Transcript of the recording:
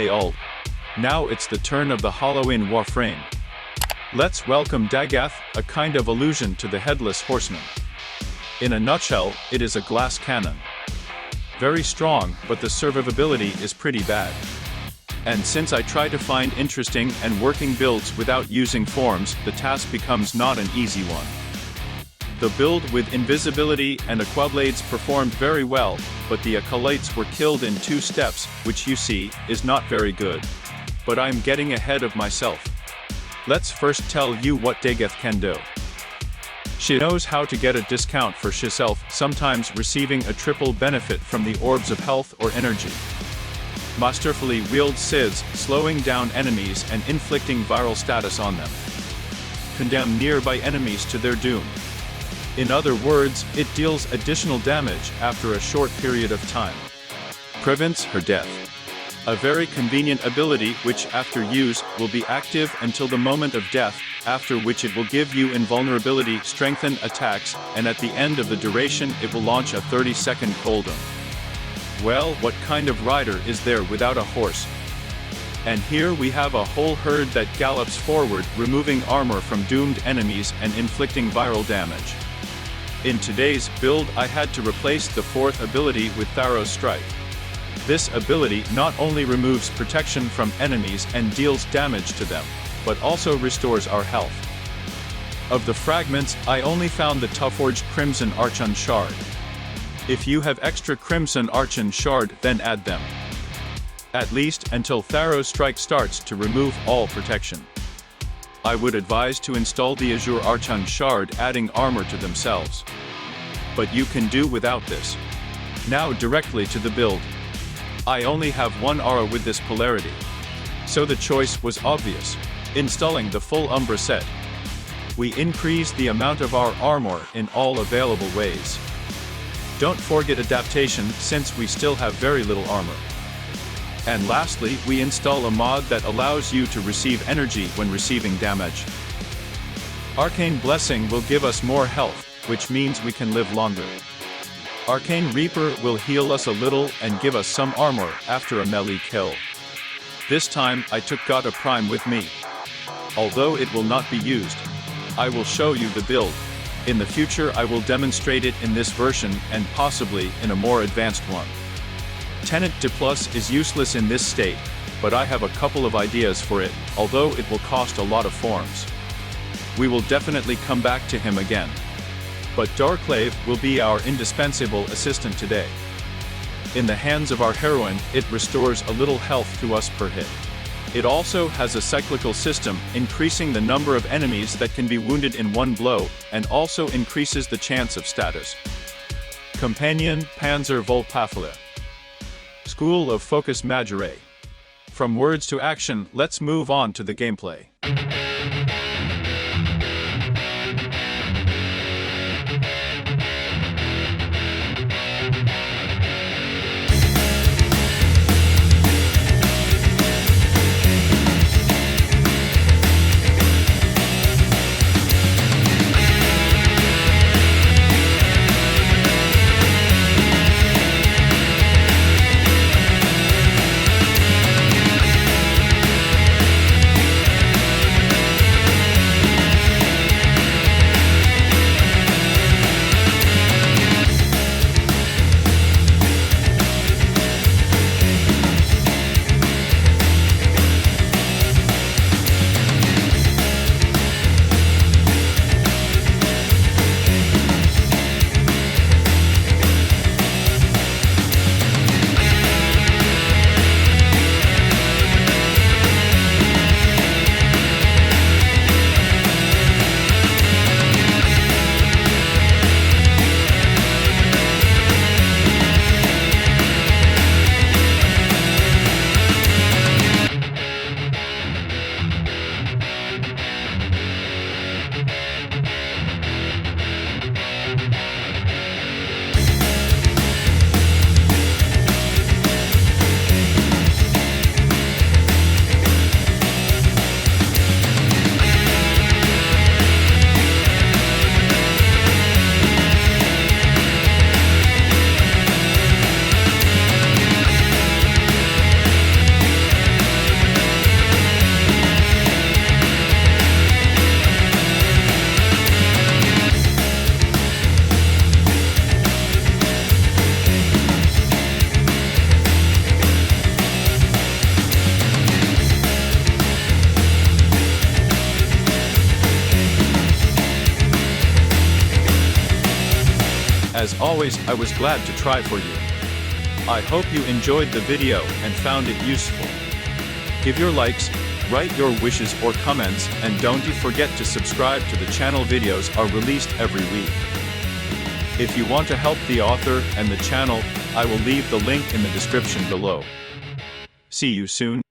Hey all. Now it's the turn of the hollow-in Warframe. Let's welcome Dagath, a kind of allusion to the headless horseman. In a nutshell, it is a glass cannon. Very strong, but the survivability is pretty bad. And since I try to find interesting and working builds without using forms, the task becomes not an easy one. The build with invisibility and aquablades performed very well, but the acolytes were killed in 2 steps, which you see, is not very good. But I'm getting ahead of myself. Let's first tell you what Dagath can do. She knows how to get a discount for herself, sometimes receiving a triple benefit from the orbs of health or energy. Masterfully wields scythes, slowing down enemies and inflicting viral status on them. Condemn nearby enemies to their doom. In other words, it deals additional damage after a short period of time. Prevents her death. A very convenient ability which after use will be active until the moment of death, after which it will give you invulnerability, strengthen attacks, and at the end of the duration it will launch a 30-second cooldown. Well, what kind of rider is there without a horse? And here we have a whole herd that gallops forward, removing armor from doomed enemies and inflicting viral damage. In today's build I had to replace the 4th ability with Tharrow's Strike. This ability not only removes protection from enemies and deals damage to them, but also restores our health. Of the fragments, I only found the Tufforged Crimson Archon Shard. If you have extra Crimson Archon Shard, then add them. At least until Tharrow's Strike starts to remove all protection. I would advise to install the Azure Archon Shard, adding armor to themselves. But you can do without this. Now directly to the build. I only have 1 aura with this polarity. So the choice was obvious. Installing the full Umbra set. We increase the amount of our armor in all available ways. Don't forget adaptation, since we still have very little armor. And lastly, we install a mod that allows you to receive energy when receiving damage. Arcane Blessing will give us more health, which means we can live longer. Arcane Reaper will heal us a little and give us some armor after a melee kill. This time, I took Gotva Prime with me. Although it will not be used, I will show you the build. In the future I will demonstrate it in this version and possibly in a more advanced one. Tenet Diplos is useless in this state, but I have a couple of ideas for it, although it will cost a lot of forms. We will definitely come back to him again. But Dorrclave will be our indispensable assistant today. In the hands of our heroine, it restores a little health to us per hit. It also has a cyclical system, increasing the number of enemies that can be wounded in 1 blow, and also increases the chance of status. Comanion, panzer vulpaphyla. School of Focus Majore. From words to action, let's move on to the gameplay. As always, I was glad to try for you. I hope you enjoyed the video and found it useful. Give your likes, write your wishes or comments, and don't you forget to subscribe to the channel. Videos are released every week. If you want to help the author and the channel, I will leave the link in the description below. See you soon.